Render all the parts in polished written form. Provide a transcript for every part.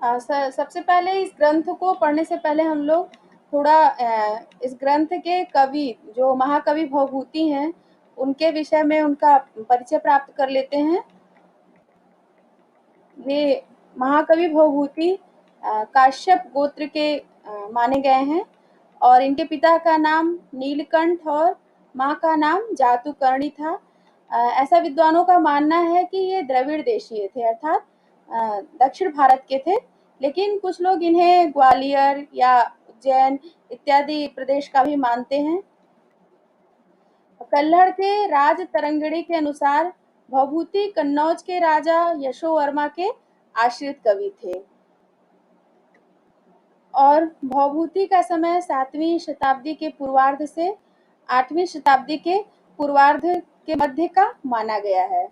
सबसे पहले इस ग्रंथ को पढ़ने से पहले हम लोग थोड़ा इस ग्रंथ के कवि जो महाकवि भवभूति हैं उनके विषय में उनका परिचय प्राप्त कर लेते हैं। ये महाकवि भवभूति काश्यप गोत्र के माने गए हैं और इनके पिता का नाम नीलकंठ और माँ का नाम जातुकर्णी था। ऐसा विद्वानों का मानना है कि ये द्रविड़ देशीय थे, अर्थात दक्षिण भारत के थे, लेकिन कुछ लोग इन्हें ग्वालियर या उज्जैन इत्यादि प्रदेश का भी मानते हैं। कल्हड़ के राज तरंगिणी के अनुसार भवभूति कन्नौज के राजा यशोवर्मा के आश्रित कवि थे और भवभूति का समय 7वीं शताब्दी के पूर्वार्ध से 8वीं शताब्दी के पूर्वार्ध के मध्य का माना गया है।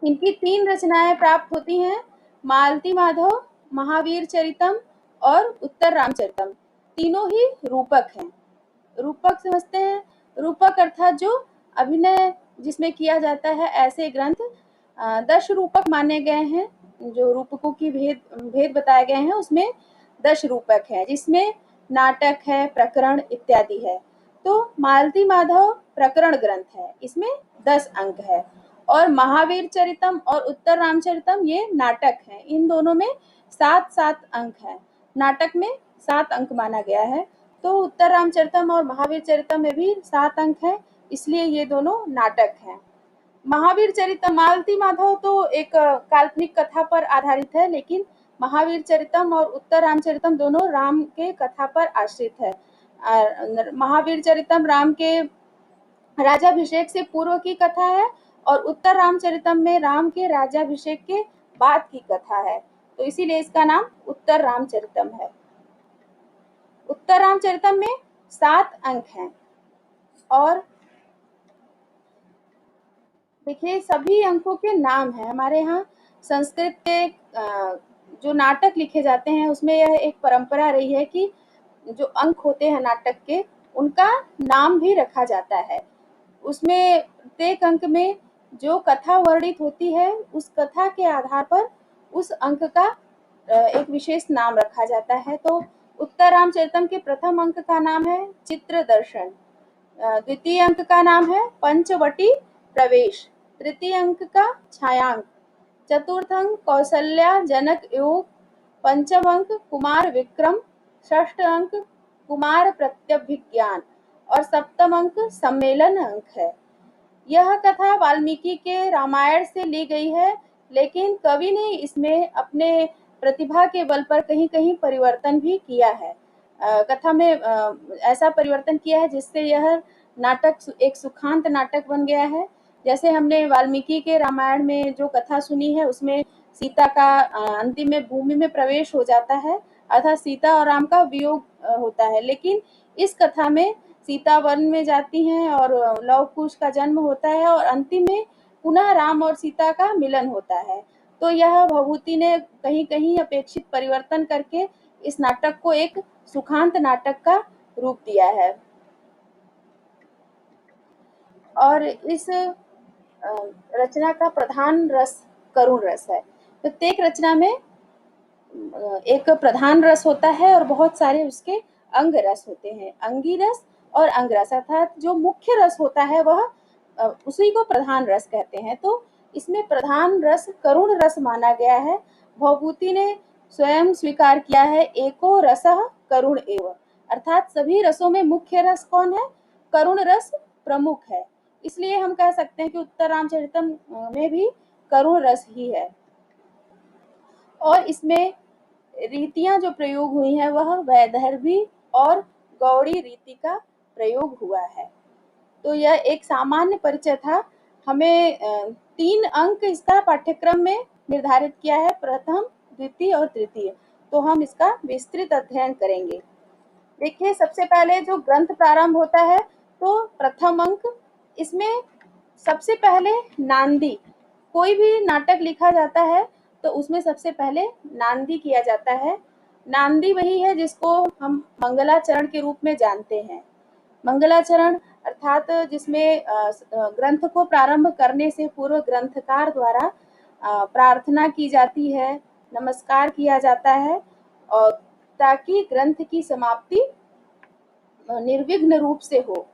इनकी 3 रचनाएं प्राप्त होती हैं, मालती माधव, महावीर चरितम और उत्तर रामचरितम। तीनों ही रूपक हैं। रूपक समझते हैं? रूपक अर्थात जो अभिनय जिसमें किया जाता है, ऐसे ग्रंथ 10 रूपक माने गए हैं। जो रूपकों की भेद बताए गए हैं उसमें 10 रूपक हैं, जिसमें नाटक है, प्रकरण इत्यादि है। तो मालती माधव प्रकरण ग्रंथ है, इसमें 10 अंक है और महावीर चरितम और उत्तर रामचरितम ये नाटक है। इन दोनों में 7-7 अंक है। नाटक में 7 अंक माना गया है, तो उत्तर रामचरितम और महावीर चरितम में भी 7 अंक है, इसलिए ये दोनों नाटक हैं। महावीर चरितम, मालती माधव तो एक काल्पनिक कथा पर आधारित है, लेकिन महावीर चरितम और उत्तर रामचरितम दोनों राम के कथा पर आश्रित है। महावीर चरितम राम के राज्याभिषेक से पूर्व की कथा है और उत्तर रामचरितम में राम के राज्याभिषेक के बाद की कथा है, तो इसीलिए इसका नाम उत्तर रामचरितम है। उत्तर रामचरितम में 7 अंक हैं और देखिए सभी अंकों के नाम हैं। हमारे यहाँ संस्कृत के जो नाटक लिखे जाते हैं उसमें यह एक परंपरा रही है कि जो अंक होते हैं नाटक के उनका नाम भी रखा जाता है। उसमें प्रत्येक अंक में जो कथा वर्णित होती है उस कथा के आधार पर उस अंक का एक विशेष नाम रखा जाता है। तो उत्तर रामचरितम के प्रथम अंक का नाम है चित्र दर्शन, द्वितीय अंक का नाम है पंचवटी प्रवेश, तृतीय अंक का छायांक, चतुर्थ अंक कौशल्या जनक योग, पंचम अंक कुमार विक्रम, षष्ठ अंक कुमार प्रत्यभिज्ञान और सप्तम अंक सम्मेलन अंक है। यह कथा वाल्मीकि के रामायण से ली गई है, लेकिन कवि ने इसमें अपने प्रतिभा के बल पर कहीं कहीं परिवर्तन भी किया है। कथा में ऐसा परिवर्तन किया है जिससे यह नाटक एक सुखांत नाटक बन गया है। जैसे हमने वाल्मीकि के रामायण में जो कथा सुनी है उसमें सीता का अंतिम में भूमि में प्रवेश हो जाता है, अर्थात सीता और राम का वियोग होता है, लेकिन इस कथा में सीता वन में जाती हैं और लव कुश का जन्म होता है और अंतिम में पुनः राम और सीता का मिलन होता है। तो यह भवभूति ने कहीं कहीं अपेक्षित परिवर्तन करके इस नाटक को एक सुखांत नाटक का रूप दिया है। और इस रचना का प्रधान रस करुण रस है। प्रत्येक रचना में एक प्रधान रस होता है और बहुत सारे उसके अंग रस होते हैं। अंगी रस और अंग रस अर्थात जो मुख्य रस होता है वह उसी को प्रधान रस कहते हैं। तो इसमें प्रधान रस करुण रस माना गया है। भवभूति ने स्वयं स्वीकार किया है एको रसः करुण एव, अर्थात सभी रसों में मुख्य रस कौन है? करुण रस प्रमुख है। इसलिए हम कह सकते हैं कि उत्तर रामचरितम में भी करुण रस ही है। और इसमें रीतियां जो प्रयोग हुई हैं वह वैदर्भी और गौड़ी रीति का प्रयोग हुआ है। तो यह एक सामान्य परिचय था। हमें 3 अंक इसका पाठ्यक्रम में निर्धारित किया है, प्रथम, द्वितीय और तृतीय। तो हम इसका विस्तृत अध्ययन करेंगे। देखिए सबसे पहले जो ग्रंथ प्रारंभ होता है तो प्रथम अंक, इसमें सबसे पहले नांदी, कोई भी नाटक लिखा जाता है तो उसमें सबसे पहले नांदी किया जाता है। नांदी वही है जिसको हम मंगलाचरण के रूप में जानते हैं। मंगलाचरण अर्थात जिसमें ग्रंथ को प्रारंभ करने से पूर्व ग्रंथकार द्वारा प्रार्थना की जाती है, नमस्कार किया जाता है, और ताकि ग्रंथ की समाप्ति निर्विघ्न रूप से हो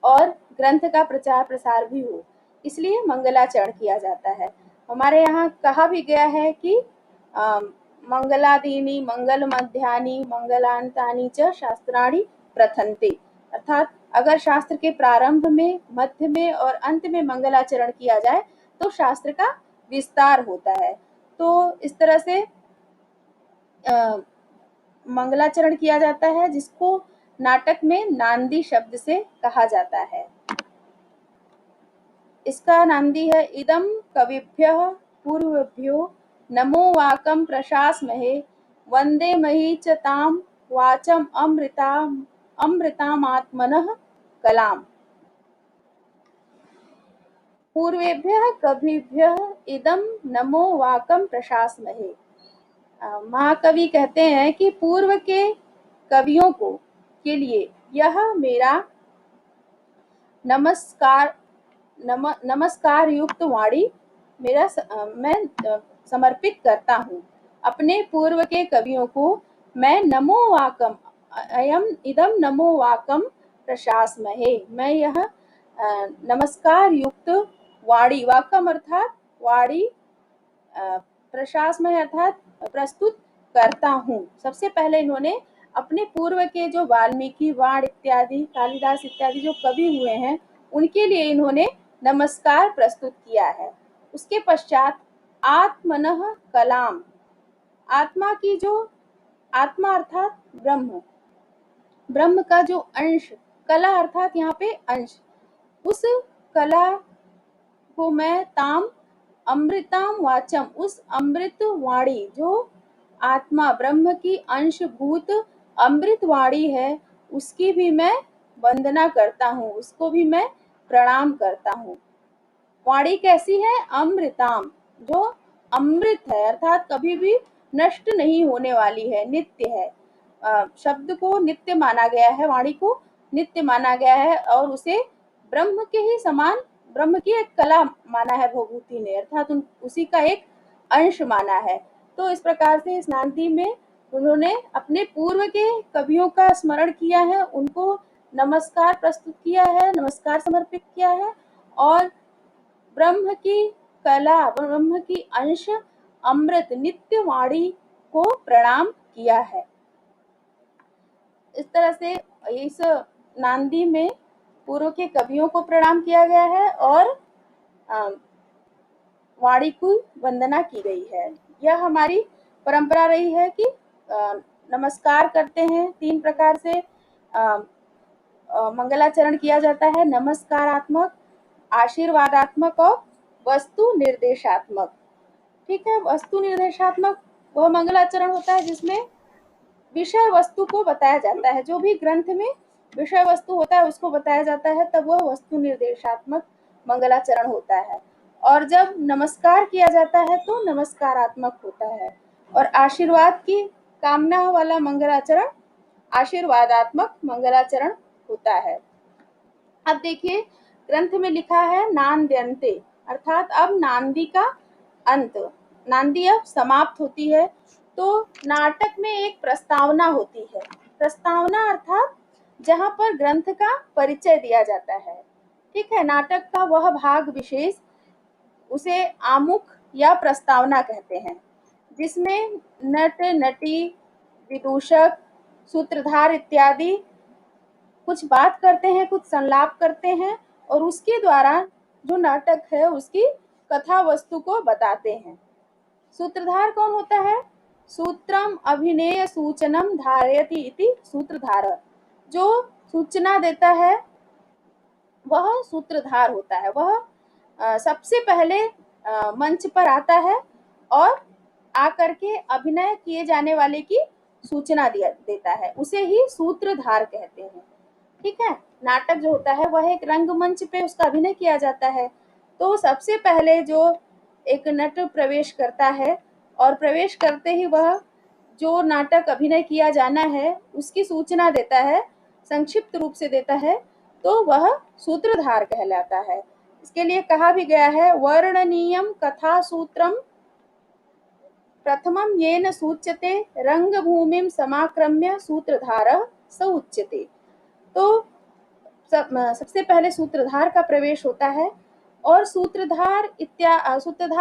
और ग्रंथ का प्रचार प्रसार भी हो, इसलिए मंगलाचरण किया जाता है। हमारे यहाँ कहा भी गया है कि मंगलादीनि मंगल मध्यानि मंगलांतानि च शास्त्राणि प्रथन्ते, अर्थात अगर शास्त्र के प्रारंभ में, मध्य में और अंत में मंगलाचरण किया जाए तो शास्त्र का विस्तार होता है। तो इस तरह से मंगलाचरण किया जाता है, जिसको नाटक में नांदी शब्द से कहा जाता है। इसका नांदी है इदं कविभ्यः पूर्वभ्यो नमो वाकं प्रशास्महे वंदे मही च तां वाचम अमृतामात्मनः कलाम। पूर्वेभ्यः कविभ्यः इदं नमो वाकं प्रशास्महे। महाकवि कहते हैं कि पूर्व के कवियों को के लिए यह मेरा नमस्कार युक्त वाणी मैं समर्पित करता हूँ। अपने पूर्व के कवियों को मैं नमो वाकम इदम नमो वाकम प्रशास्महे, मैं यह नमस्कार युक्त वाणी, वाकम अर्थात वाणी, प्रशास्महे अर्थात प्रस्तुत करता हूँ। सबसे पहले इन्होंने अपने पूर्व के जो वाल्मीकि, वाण इत्यादि, कालिदास इत्यादि जो कवि हुए हैं, उनके लिए इन्होंने नमस्कार प्रस्तुत किया है। उसके पश्चात आत्मनः कलाम, आत्मा की जो, आत्मा अर्थात ब्रह्म, ब्रह्म का जो अंश, कला अर्थात यहाँ पे अंश, उस कला को मैं ताम अमृताम वाचम, उस अमृत वाणी जो आत्मा ब्रह्म की अंशभूत अमृत वाणी है, उसकी भी मैं वंदना करता हूँ, उसको भी मैं प्रणाम करता हूँ। वाणी कैसी है? अमृताम, जो अमृत है अर्थात कभी भी नष्ट नहीं होने वाली है, नित्य है। शब्द को नित्य माना गया है, वाणी को नित्य माना गया है, और उसे ब्रह्म के ही समान, ब्रह्म की एक कला माना है भगवती ने, अर्थात उसी का एक अंश माना है। तो इस प्रकार से इस नांदी में उन्होंने अपने पूर्व के कवियों का स्मरण किया है, उनको नमस्कार प्रस्तुत किया है, नमस्कार समर्पित किया है, और ब्रह्म की कला, ब्रह्म की अंश अमृत नित्य वाणी को प्रणाम किया है। इस तरह से इस नांदी में पूर्व के कवियों को प्रणाम किया गया है और वाणी की वंदना की गई है। यह हमारी परंपरा रही है कि नमस्कार करते हैं, 3 प्रकार से मंगलाचरण किया जाता है, नमस्कारात्मक, आशीर्वादात्मक और वस्तु निर्देशात्मक। ठीक है, वस्तु निर्देशात्मक वह मंगलाचरण होता है जिसमें विषय वस्तु को बताया जाता है, जो भी ग्रंथ में विषय वस्तु होता है उसको बताया जाता है, तब वह वस्तु निर्देशात्मक मंगलाचरण होता है। और जब नमस्कार किया जाता है तो नमस्कारात्मक होता है, और आशीर्वाद की कामना वाला मंगलाचरण आशीर्वादात्मक मंगलाचरण होता है। अब देखिए, ग्रंथ में लिखा है नांद्यन्ते, अर्थात अब नांदी का अंत, नांदी अब समाप्त होती है। तो नाटक में एक प्रस्तावना होती है। प्रस्तावना अर्थात जहाँ पर ग्रंथ का परिचय दिया जाता है। ठीक है, नाटक का वह भाग विशेष, उसे आमुख या प्रस्तावना कहते हैं, जिसमें नट, नटी, विदूषक, सूत्रधार इत्यादि कुछ बात करते हैं, कुछ संलाप करते हैं, और उसके द्वारा जो नाटक है उसकी कथा वस्तु को बताते हैं। सूत्रधार कौन होता है? सूत्रम अभिनय सूचनम धारयति इति सूत्रधार, जो सूचना देता है वह सूत्रधार होता है। वह सबसे पहले मंच पर आता है और आकर के अभिनय किए जाने वाले की सूचना देता है, उसे ही सूत्रधार कहते हैं। ठीक है, नाटक जो होता है वह एक रंगमंच पे उसका अभिनय किया जाता है। तो सबसे पहले जो एक नट प्रवेश करता है, और प्रवेश करते ही वह जो नाटक अभिनय किया जाना है उसकी सूचना देता है, संक्षिप्त रूप से देता है, तो वह सूत्रधार कहलाता है। इसके लिए कहा भी गया है वर्णनीयम कथा सूत्रम प्रथमं येन सूच्यते रंगभूमिं समाक्रम्य सूत्रधारः स उच्यते। तो सबसे पहले सूत्रधार का प्रवेश होता है और सूत्रधार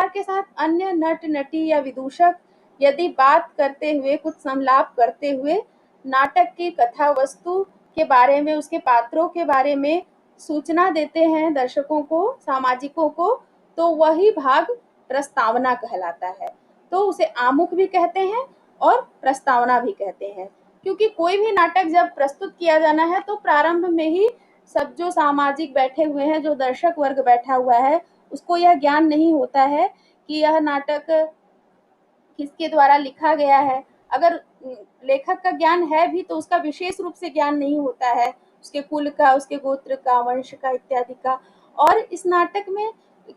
के साथ अन्य नट नटी या विदूषक यदि बात करते हुए, कुछ संलाप करते हुए नाटक की कथा वस्तु के बारे में, उसके पात्रों के बारे में सूचना देते हैं दर्शकों को, सामाजिकों को, तो वही भाग प्रस्तावना कहलाता है। तो उसे आमुख भी कहते हैं और प्रस्तावना भी कहते हैं, क्योंकि कोई भी नाटक जब प्रस्तुत किया जाना है तो प्रारंभ में ही सब जो सामाजिक बैठे हुए हैं, जो दर्शक वर्ग बैठा हुआ है, उसको यह ज्ञान नहीं होता है कि यह नाटक किसके द्वारा लिखा गया है। अगर लेखक का ज्ञान है भी तो उसका विशेष रूप से ज्ञान नहीं होता है, उसके कुल का, उसके गोत्र का, वंश का इत्यादि का, और इस नाटक में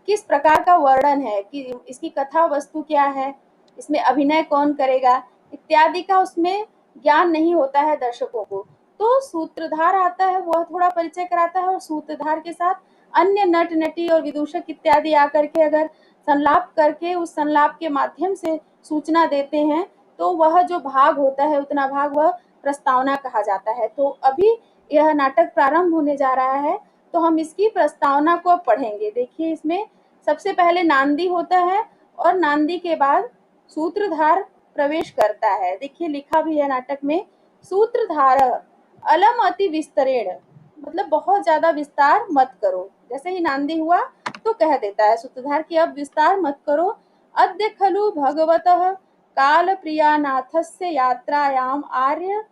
किस प्रकार का वर्णन है, कि इसकी कथा वस्तु क्या है, इसमें अभिनय कौन करेगा इत्यादि का उसमें ज्ञान नहीं होता है दर्शकों को। तो सूत्रधार आता है, वह थोड़ा परिचय कराता है और सूत्रधार के साथ अन्य नट नटी और विदूषक इत्यादि आकर के अगर संलाप करके उस संलाप के माध्यम से सूचना देते हैं तो वह जो भाग होता है, उतना भाग वह प्रस्तावना कहा जाता है। तो अभी यह नाटक प्रारंभ होने जा रहा है, तो हम इसकी प्रस्तावना को अब पढ़ेंगे। देखिए, इसमें सबसे पहले नांदी होता है और नांदी के बाद सूत्रधार प्रवेश करता है। देखिए, लिखा भी है नाटक में, सूत्रधार अलम अति विस्तरेण, मतलब बहुत ज्यादा विस्तार मत करो। जैसे ही नांदी हुआ तो कह देता है सूत्रधार कि अब विस्तार मत करो। अद्य खलु भगवतः काल प्रियानाथस्य यात्रायाम आर्य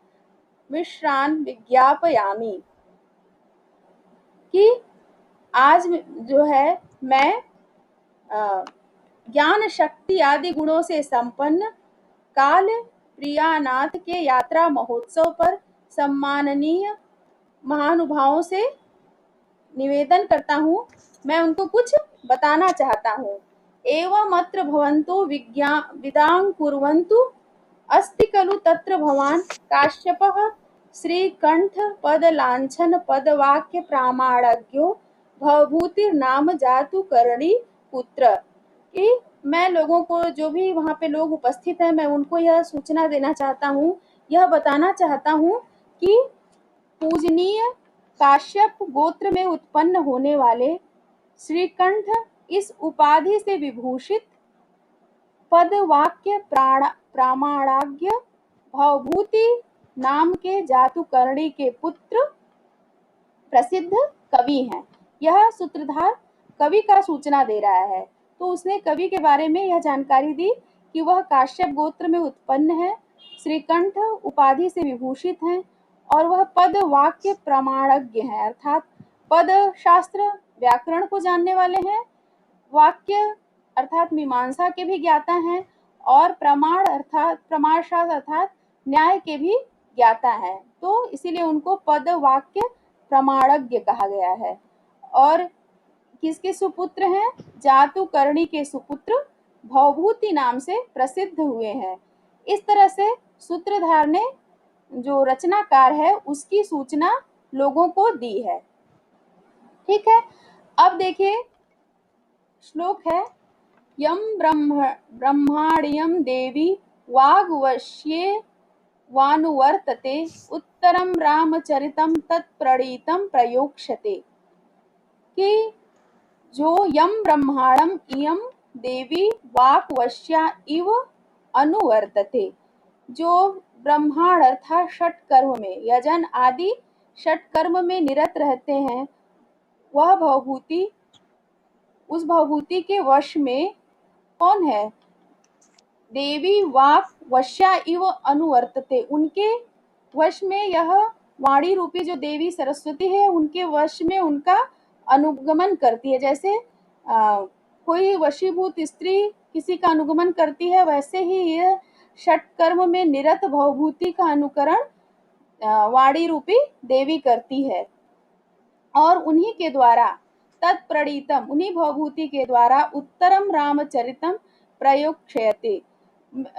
मिश्रान विज्ञापयामि, कि आज जो है मैं ज्ञान शक्ति आदि गुणों से संपन्न काल प्रियानाथ के यात्रा महोत्सव पर सम्माननीय महानुभावों से निवेदन करता हूँ, मैं उनको कुछ बताना चाहता हूँ। एवं अत्र भवन्तो विदां कुर्वन्तु, अस्ति खलु तत्र भवान् काश्यपः श्रीकण्ठ पद लांछन पद वाक्य प्रामाणज्ञो भवभूतिर्नाम जातु करणी पुत्र। कि मैं लोगों को, जो भी वहाँ पे लोग उपस्थित हैं, मैं उनको यह सूचना देना चाहता हूँ, यह बताना चाहता हूँ कि पूजनीय काश्यप गोत्र में उत्पन्न होने वाले श्रीकंठ इस उपाधि से विभूषित पद वाक्य प्रामाणाज्ञ भवभूति नाम के जातुकर्णी के पुत्र प्रसिद्ध कवि हैं। यह सूत्रधार कवि का सूचना दे रहा है। तो उसने कवि के बारे में यह जानकारी दी कि वह काश्यप गोत्र में उत्पन्न है, श्रीकंठ उपाधि से विभूषित हैं और वह पद वाक्य प्रमाणज्ञ हैं, अर्थात पद शास्त्र व्याकरण को जानने वाले हैं, वाक्य अर्थात मीमांसा के भी ज्ञाता हैं, और प्रमाण अर्थात प्रमाण शास्त्र अर्थात न्याय के भी ज्ञाता हैं। तो इसीलिए उनको पद वाक्य प्रमाणज्ञ कहा गया है। और किसके सुपुत्र हैं? जातुकर्णी के सुपुत्र भवभूति नाम से प्रसिद्ध हुए हैं। इस तरह से सूत्रधार ने, जो रचनाकार है, उसकी सूचना लोगों को दी है। ठीक है, अब देखिए श्लोक है, यम ब्रह्माण्यम देवी वाग्वश्ये वानुवर्तते उत्तरम रामचरितम तत्प्रणीतम प्रयोक्ष्यते। कि जो यम ब्रह्मांडम इयम देवी वाक्वश्या इव अनुवर्तते, जो ब्रह्मांड अर्थात षट कर्म में, यजन आदि षट कर्म में निरत रहते हैं, वह भवभूति, उस भवभूति के वश में कौन है? देवी वाक वश्या इव अनुवर्तते, उनके वश में यह वाणी रूपी जो देवी सरस्वती है, उनके वश में उनका अनुगमन करती है। जैसे कोई वशीभूत स्त्री किसी का अनुगमन करती है, वैसे ही यह षट कर्म में निरत भवभूति का अनुकरण वाणी रूपी देवी करती है। और उन्हीं के द्वारा तत्प्रणीतम, उन्हीं भवभूति के द्वारा उत्तरम रामचरितम प्रयोक्ष्यते,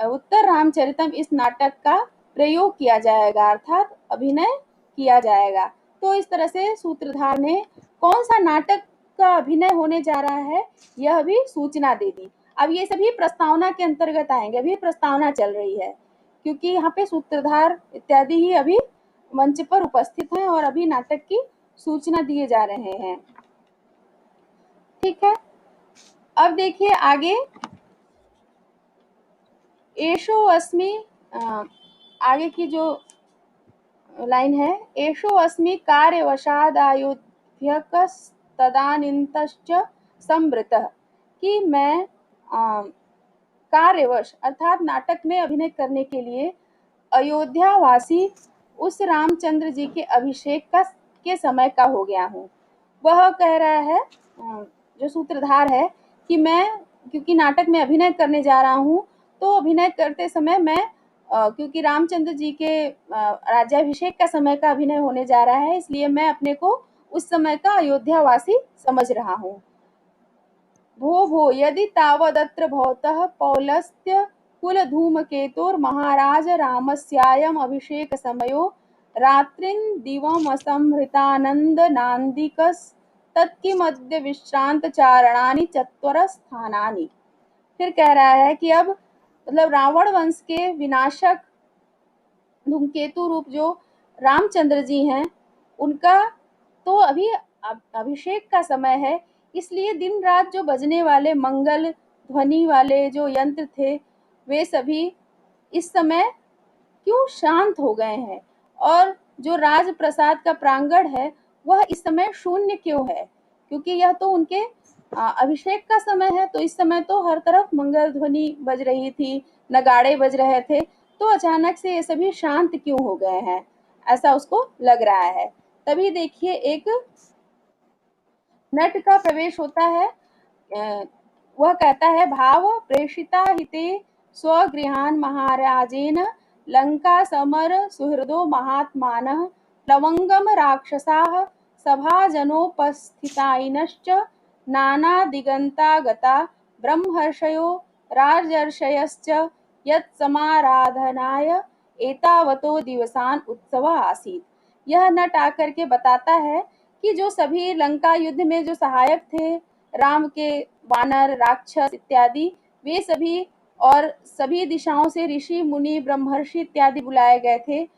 उत्तर रामचरितम इस नाटक का प्रयोग किया जाएगा, अर्थात अभिनय किया जाएगा। तो इस तरह से सूत्रधार ने कौन सा नाटक का अभिनय होने जा रहा है, यह भी सूचना दे दी। अब ये सभी प्रस्तावना के अंतर्गत आएंगे, अभी प्रस्तावना चल रही है, क्योंकि यहाँ पे सूत्रधार इत्यादि ही अभी मंच पर उपस्थित हैं और अभी नाटक की सूचना दिए जा रहे हैं। ठीक है, अब देखिए आगे, एषो अस्मि, आगे की जो लाइन है, एषो अस्मि कार्यवशादायोध्यकस्तदानीन्तश्च संवृतः, कि मैं कार्यवश अर्थात नाटक में अभिनय करने के लिए अयोध्यावासी उस रामचंद्र जी के अभिषेक के समय का हो गया हूँ। वह कह रहा है, जो सूत्रधार है, कि मैं क्योंकि नाटक में अभिनय करने जा रहा हूँ, तो अभिनय करते समय मैं क्योंकि रामचंद्र जी के राज्याभिषेक का समय का अभिनय होने जा रहा है, इसलिए मैं अपने को उस समय का अयोध्यावासी समझ रहा हूँ। भो भो यदि तावदत्र भवतः पौलस्त्य कुलधूमकेतुर्महाराज रामस्यायम् अभिषेक समयो रात्रिन्दिवमसंहृतानन्दनान्दिकस्तत्किमद्य विश्रांतचारणानि चत्वरस्थानानि। फिर कह रहा है कि अब मतलब रावण वंश के विनाशक धूमकेतु रूप जो रामचंद्र जी हैं, उनका तो अभी अभिषेक का समय है, इसलिए दिन रात जो बजने वाले मंगल ध्वनि वाले जो यंत्र थे, वे सभी इस समय क्यों शांत हो गए हैं, और जो राजप्रसाद का प्रांगण है वह इस समय शून्य क्यों है, क्योंकि यह तो उनके अभिषेक का समय है, तो इस समय तो हर तरफ मंगल ध्वनि बज रही थी, नगाड़े बज रहे थे, तो अचानक से ये सभी शांत क्यों हो गए हैं, ऐसा उसको लग रहा है। तभी देखिए एक नट का प्रवेश होता है, वह कहता है, भाव प्रेषिता हिते स्वगृहान महाराजेन लंका समर सुहृदो महात्मानः प्लवंगम राक्षसाः सभाजनोपस्थिताइनश्च नानादिगन्तागता ब्रह्मर्षयो राजर्षयश्च यत्समाराधनाय एतावतो दिवसान उत्सव आसीत्। यह नट आकर के बताता है कि जो सभी लंका युद्ध में जो सहायक थे, राम के वानर राक्षस इत्यादि, वे सभी और सभी दिशाओं से ऋषि मुनि ब्रह्मर्षि इत्यादि बुलाए गए थे,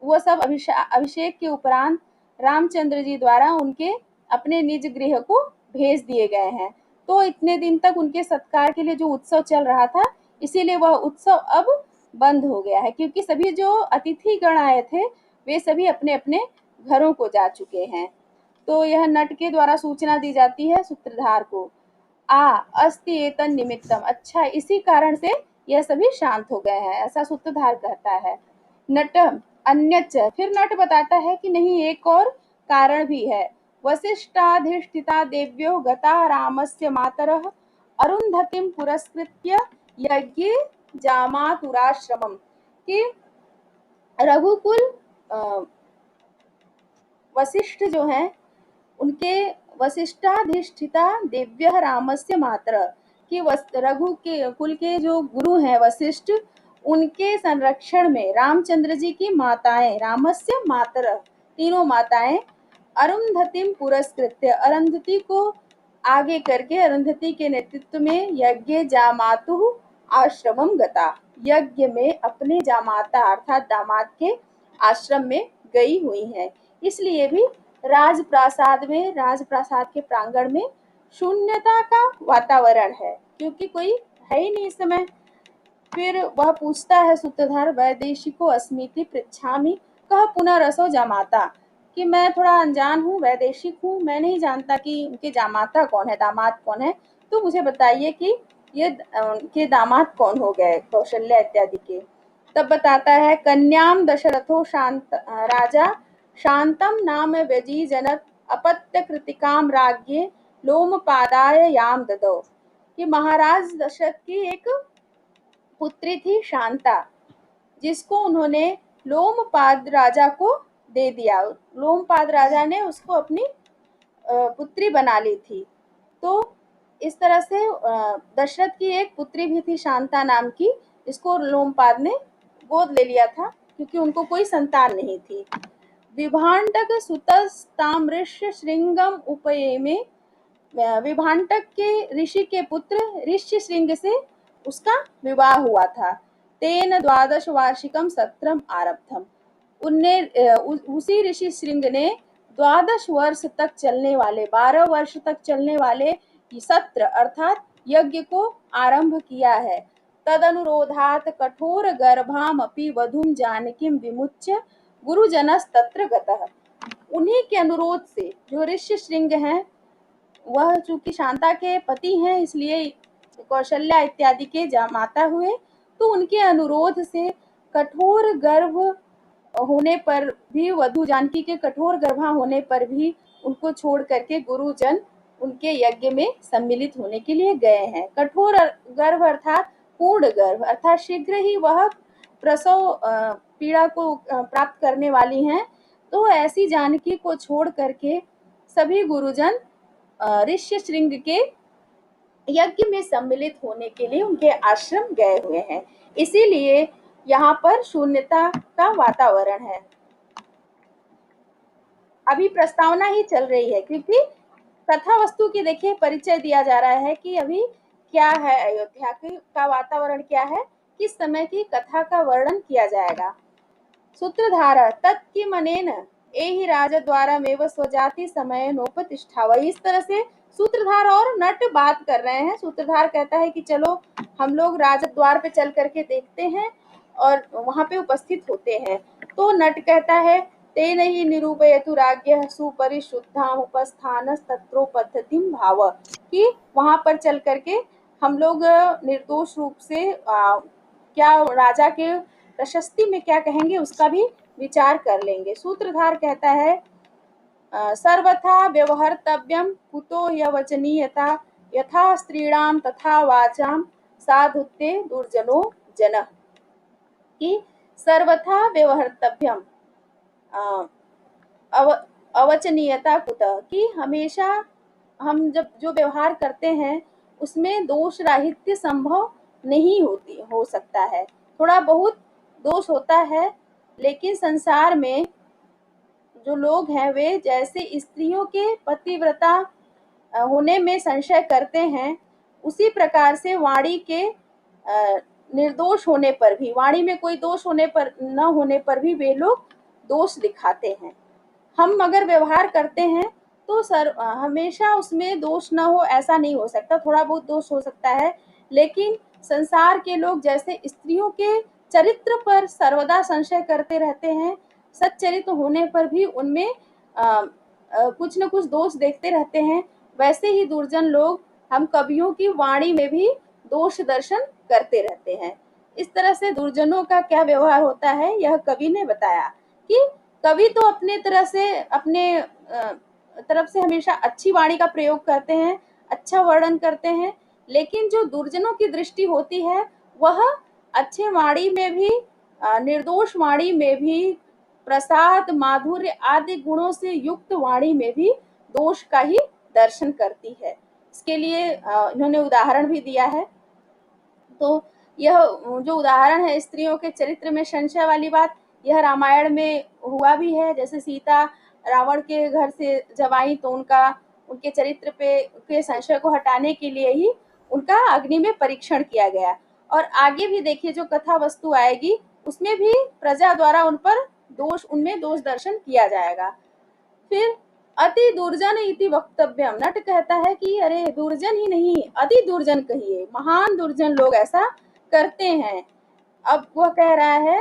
वो सब अभिषेक के उपरांत रामचंद्र जी द्वारा उनके अपने निज गृह को भेज दिए गए हैं। तो इतने दिन तक उनके सत्कार के लिए जो उत्सव चल रहा था, इसीलिए वह उत्सव अब बंद हो गया है, क्योंकि सभी जो अतिथि गण आए थे वे सभी अपने अपने घरों को जा चुके हैं। तो यह नट के द्वारा सूचना दी जाती है सूत्रधार को, अस्ति एतन निमित्तम, अच्छा इसी कारण से यह सभी शांत हो गए हैं, ऐसा सूत्रधार कहता है। नट अन्यच, फिर नट बताता है कि नहीं, एक और कारण भी है। वसिष्ठाधिष्ठिता देव्यो गता रामस्य मातरः अरुंधतिम पुरस्कृत्य यज्ञ जामातुराश्रमम, कि रघुकुल वशिष्ठ जो हैं, उनके वशिष्ठाधिष्ठिता देव्य रामस्य मातर, कि रघु के कुल के जो गुरु हैं वशिष्ठ, उनके संरक्षण में रामचंद्र जी की माताएं, रामस्य मातर तीनों माताएं, अरुंधतिम पुरस्कृत्य, अरुंधति को आगे करके, अरुंधति के नेतृत्व में यज्ञ जामातु आश्रमम गता, यज्ञ में अपने जामाता अर्थात दामाद के आश्रम में गई हुई हैं। इसलिए भी राजप्रासाद में, राजप्रासाद के प्रांगण में शून्यता का वातावरण है, क्योंकि कोई है ही नहीं इस समय। फिर वह पूछता है सूत्रधार, वैदेशिको अस्मीति पृच्छामि कह पुनरसो जामाता, कि मैं थोड़ा अनजान हूँ, वैदेशिक हूँ, मैं नहीं जानता कि उनके जामाता कौन है, दामाद कौन है, तो मुझे बताइए कि ये के दामाद कौन हो गए कौशल्या इत्यादि के। तब बताता है, कन्याम दशरथो शांत राजा शांतम नाम व्यजी जनक अपत्य कृतिकाम राज्ञे लोमपादाय याम ददौ, कि महाराज दशरथ की एक पुत्री थी शांता, जिसको उन्होंने लोमपाद राजा को दे दिया, लोमपाद राजा ने उसको अपनी पुत्री बना ली थी। तो इस तरह से दशरथ की एक पुत्री भी थी शांता नाम की, इसको लोमपाद ने गोद ले लिया था, क्योंकि उनको कोई संतान नहीं थी। विभांडक सुतस्तामृष्य श्रृंगम उपयेमे विभांटक के ऋषि के पुत्र ऋष्यशृंग से उसका विवाह हुआ था। तेन 12 वार्षिकम सत्रम आरब्धम। उसी ऋषि श्रृंग ने 12 वर्ष तक चलने वाले 12 वर्ष तक चलने वाले सत्र अर्थात यज्ञ को आरंभ किया है। तदनुरोधात कठोर गर्भामपि वधूम जानकीम विमुच्य गुरुजनस्तत्र गतः। उन्हीं के अनुरोध से जो ऋष्य श्रृंग हैं, वह चूंकि शांता के पति हैं इसलिए कौशल्या इत्यादि के माता हुए, तो उनके अनुरोध से कठोर गर्भ होने पर भी, वधु जानकी के कठोर गर्भा होने पर भी उनको छोड़ करके गुरुजन उनके यज्ञ में सम्मिलित होने के लिए गए हैं। कठोर गर्भ अर्थात पूर्ण गर्भ अर्थात शीघ्र ही वह प्रसव पीड़ा को प्राप्त करने वाली हैं। तो ऐसी जानकी को छोड़ करके सभी गुरुजन ऋष्यशृंग के यज्ञ में सम्मिलित होने के लिए उनके आश्रम गए हुए हैं। इसीलिए यहाँ पर शून्यता का वातावरण है। अभी प्रस्तावना ही चल रही है क्योंकि कथा वस्तु की देखिए परिचय दिया जा रहा है कि अभी क्या है, अयोध्या का वातावरण क्या है, किस समय की कथा का वर्णन किया जाएगा। सूत्रधार तत्किमनेन एहि राजद्वारा मेव स्वजाति समय नोपतिष्ठा। इस तरह से सूत्रधार और नट बात कर रहे हैं। सूत्रधार कहता है कि चलो हम लोग राजद्वार पे चल करके देखते हैं और वहां पे उपस्थित होते हैं। तो नट कहता है तेन ही निरूपयतु राज्ञः सुपरिशुद्धाम उपस्थानस्तत्रोपद्धतिम भाव, कि वहां पर चल करके हम लोग निर्दोष रूप से क्या राजा के प्रशस्ति में क्या कहेंगे उसका भी विचार कर लेंगे। सूत्रधार कहता है सर्वथा व्यवहर्तव्यम कुतो यवचनीयता यथा स्त्रीणाम तथा वाचाम साधुत्ते दुर्जनो जनः, कि सर्वथा व्यवहर्तव्यम अवचनीयता कुतः, कि हमेशा हम जब जो व्यवहार करते हैं उसमें दोष राहित्य संभव नहीं हो सकता है। थोड़ा बहुत दोष होता है, लेकिन संसार में जो लोग हैं वे जैसे स्त्रियों के पतिव्रता होने में संशय करते हैं, उसी प्रकार से वाणी के निर्दोष होने पर भी, वाणी में कोई दोष होने पर न होने पर भी वे लोग दोष दिखाते हैं। हम अगर व्यवहार करते हैं तो हमेशा उसमें दोष न हो ऐसा नहीं हो सकता, थोड़ा बहुत दोष हो सकता है, लेकिन संसार के लोग जैसे स्त्रियों के चरित्र पर सर्वदा संशय करते रहते हैं, सच्चरित्र होने पर भी उनमें कुछ न कुछ दोष देखते रहते हैं, वैसे ही दुर्जन लोग हम कवियों की वाणी में भी दोष दर्शन करते रहते हैं। इस तरह से दुर्जनों का क्या व्यवहार होता है यह कवि ने बताया कि कवि तो अपने तरफ से हमेशा अच्छी वाणी का प्रयोग करते हैं, अच्छा वर्णन करते हैं, लेकिन जो दुर्जनों की दृष्टि होती है वह अच्छे वाणी में भी, निर्दोष वाणी में भी, प्रसाद माधुर्य आदि गुणों से युक्त वाणी में भी दोष का ही दर्शन करती है। इसके लिए इन्होंने उदाहरण भी दिया है। तो यह जो उदाहरण है स्त्रियों के चरित्र में संशय वाली बात, यह रामायण में हुआ भी है। जैसे सीता रावण के घर से जब आई तो उनके चरित्र पे के संशय को हटाने के लिए ही उनका अग्नि में परीक्षण किया गया। और आगे भी देखिए जो कथा वस्तु आएगी उसमें भी प्रजा द्वारा उनमें दोष दर्शन किया जाएगा। फिर अति दुर्जन इति वक्तव्यम, नट कहता है कि अरे दुर्जन ही नहीं अति दुर्जन कहिए, महान दुर्जन लोग ऐसा करते हैं। अब वह कह रहा है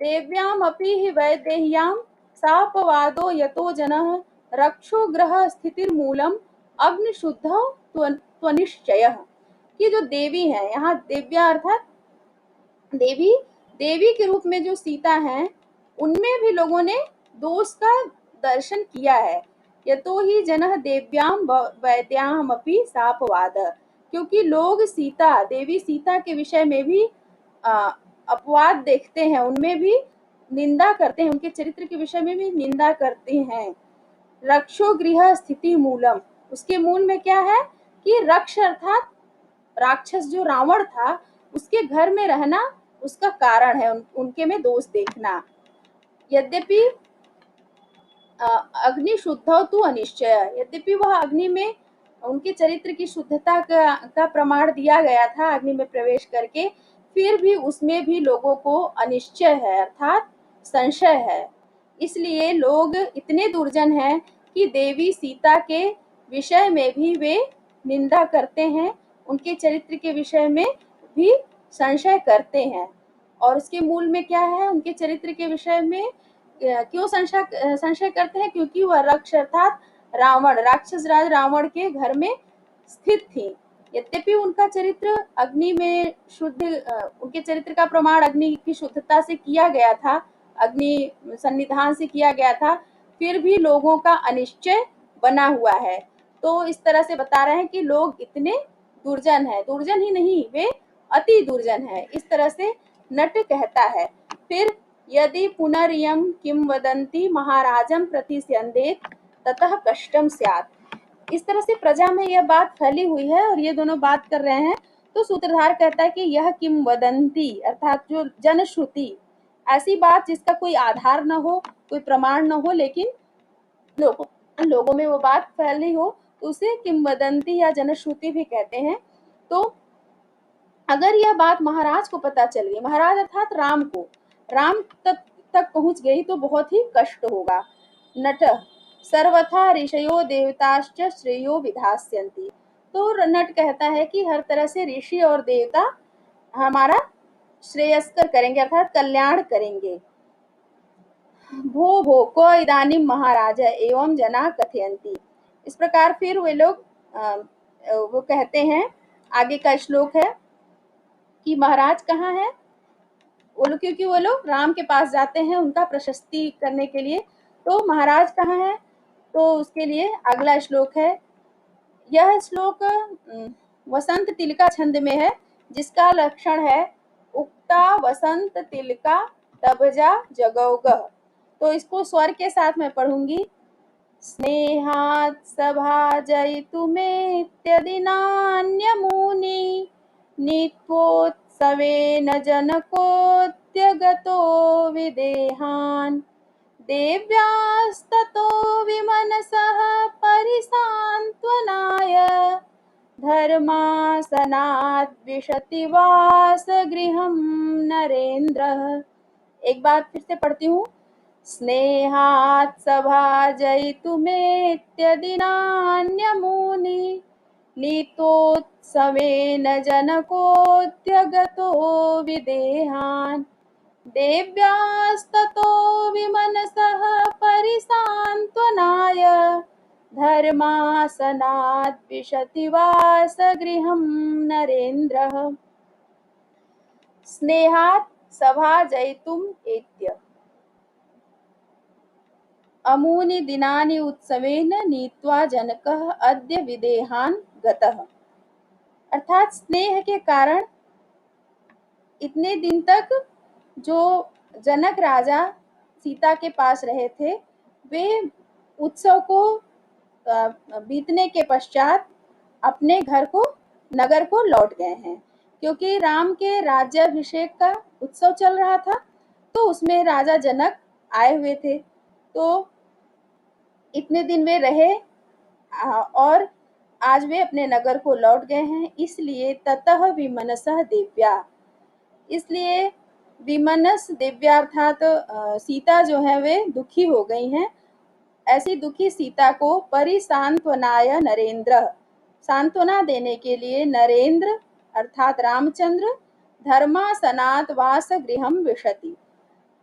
देव्याम अपि हि वैदेह्याम सापवादो यतो जनः रक्षो ग्रह स्थितिर्मूलम अग्निशुद्ध त्वनिश्चयः, कि जो देवी है, यहाँ देव्या अर्थात देवी के रूप में जो सीता हैं उनमें भी लोगों ने दोष का दर्शन किया है। यतो ही जनः देव्याम वैद्यामपि सापवाद, क्योंकि लोग देवी सीता के विषय में भी अपवाद देखते हैं, उनमें भी निंदा करते हैं, उनके चरित्र के विषय में भी निंदा करते हैं। रक्षो गृह स्थिति मूलम, उसके मूल में क्या है कि रक्ष अर्थात राक्षस जो रावण था उसके घर में रहना उसका कारण है उनके में दोष देखना। यद्यपि अग्नि शुद्ध तो अनिश्चय, यद्यपि वह अग्नि में उनके चरित्र की शुद्धता का प्रमाण दिया गया था अग्नि में प्रवेश करके, फिर भी उसमें भी लोगों को अनिश्चय है, अर्थात संशय है। इसलिए लोग इतने दुर्जन हैं कि देवी सीता के विषय में भी वे निंदा करते हैं, उनके चरित्र के विषय में भी संशय करते हैं। और उसके मूल में क्या है, उनके चरित्र के विषय में क्यों संशय करते हैं? क्योंकि वह रक्ष अर्थात रावण, राक्षस राज रावण के घर में स्थित थी। यद्यपि उनका चरित्र अग्नि में शुद्ध, उनके चरित्र का प्रमाण अग्नि की शुद्धता से किया गया था, अग्नि सन्निधान से किया गया था, फिर भी लोगों का अनिश्चय बना हुआ है। तो इस तरह से बता रहे हैं कि लोग इतने दुर्जन है, दुर्जन ही नहीं, वे अति दुर्जन है, इस तरह से नट कहता है। फिर यदि पुनरियम किंवदंती महाराजम प्रतिस्यंदेत ततः कष्टम स्यात्। इस तरह से प्रजा में यह बात फैली हुई है और ये दोनों बात कर रहे हैं। तो सूत्रधार कहता है कि यह किंवदंती अर्थात जो जनश्रुति, ऐसी बात जिसका कोई आधार न हो, कोई प्रमाण न हो, लेकिन लोगों में वो बात फैली हो, तो उसे किंवदंती या जनश्रुति भी कहते हैं। तो अगर यह बात महाराज को पता चल गई, महाराज अर्थात राम को, राम तक पहुंच गई तो बहुत ही कष्ट होगा। नट सर्वथा ऋषयो देवताश्च श्रेयो विधास्यन्ति। तो नट कहता है कि हर तरह से ऋषि और देवता हमारा श्रेयस्कर करेंगे, अर्थात कल्याण करेंगे। भो भो को इदानीम महाराज एवं जना कथयन्ति। इस प्रकार फिर वे लोग वो कहते हैं, आगे का श्लोक है कि महाराज कहाँ है वो लोग, क्योंकि वो लोग राम के पास जाते हैं उनका प्रशस्ति करने के लिए। तो महाराज कहाँ है, तो उसके लिए अगला श्लोक है। यह श्लोक वसंत तिलका छंद में है, जिसका लक्षण है उक्ता वसंत तिलका तबजा जगौगः। तो इसको स्वर के साथ मैं पढ़ूंगी। स्नेहात् सभाजयितुमेत्यदिनान्यमुनि नीत्वोत्सवेन जनकोऽत्यगतो विदेहान् देव्यास्ततो विमनसः परिसान्त्वनाय धर्मासनाद् विशति वासगृहं नरेन्द्रः। एक बार फिर से पढ़ती हूँ। स्नेहात् सभाजयितुमेत्यदिनान्यमुनि नीतोत्सवेन जनको,'त्यगतो विदेहान् देव्यास्ततो विमनसः परिसान्त्वनाय धर्मासनाद् विशति वासगृहं नरेन्द्रः। स्नेहात् सभाजयितुम् एत्य अमूनि दिनानि उत्सवेन नीत्वा जनकः अद्य विदेहान् गतः। अर्थात स्नेह के कारण इतने दिन तक जो जनक राजा सीता के पास रहे थे, वे उत्सव को बीतने के पश्चात अपने घर को, नगर को लौट गए हैं। क्योंकि राम के राज्याभिषेक का उत्सव चल रहा था, तो उसमें राजा जनक आए हुए थे। तो इतने दिन वे रहे और आज वे अपने नगर को लौट गए हैं। इसलिए ततः विमनसः दिव्या, इसलिए विमनस दिव्या अर्थात सीता जो है वे दुखी हो गई हैं। ऐसी दुखी सीता को परिसांत्वनाय नरेंद्र, सांत्वना देने के लिए नरेंद्र अर्थात रामचंद्र धर्मासनात् वासगृहं विशति,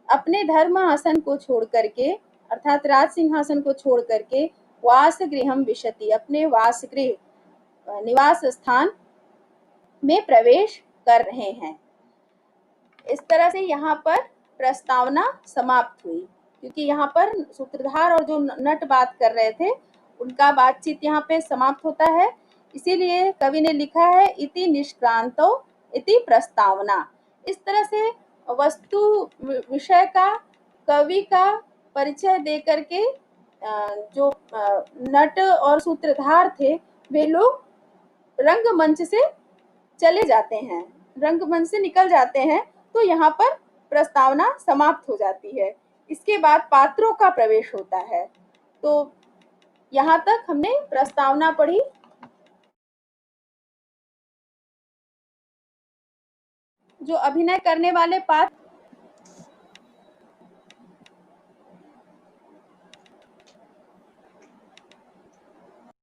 अपने धर्मासन को छोड़ करके अर्थात राज सिंहासन को छोड़ करके वासगृहं विशति, अपने वासगृह निवास स्थान में प्रवेश कर रहे हैं। इस तरह से यहाँ पर प्रस्तावना समाप्त हुई, क्योंकि यहाँ पर सूत्रधार और जो नट बात कर रहे थे उनका बातचीत यहाँ पे समाप्त होता है। इसीलिए कवि ने लिखा है इति निष्क्रांतो इति प्रस्तावना। इस तरह से वस्तु विषय का, कवि का परिचय दे करके जो नट और सूत्रधार थे वे लोग रंगमंच से चले जाते हैं, रंगमंच से निकल जाते हैं। तो यहाँ पर प्रस्तावना समाप्त हो जाती है। इसके बाद पात्रों का प्रवेश होता है। तो यहाँ तक हमने प्रस्तावना पढ़ी। जो अभिनय करने वाले पात्र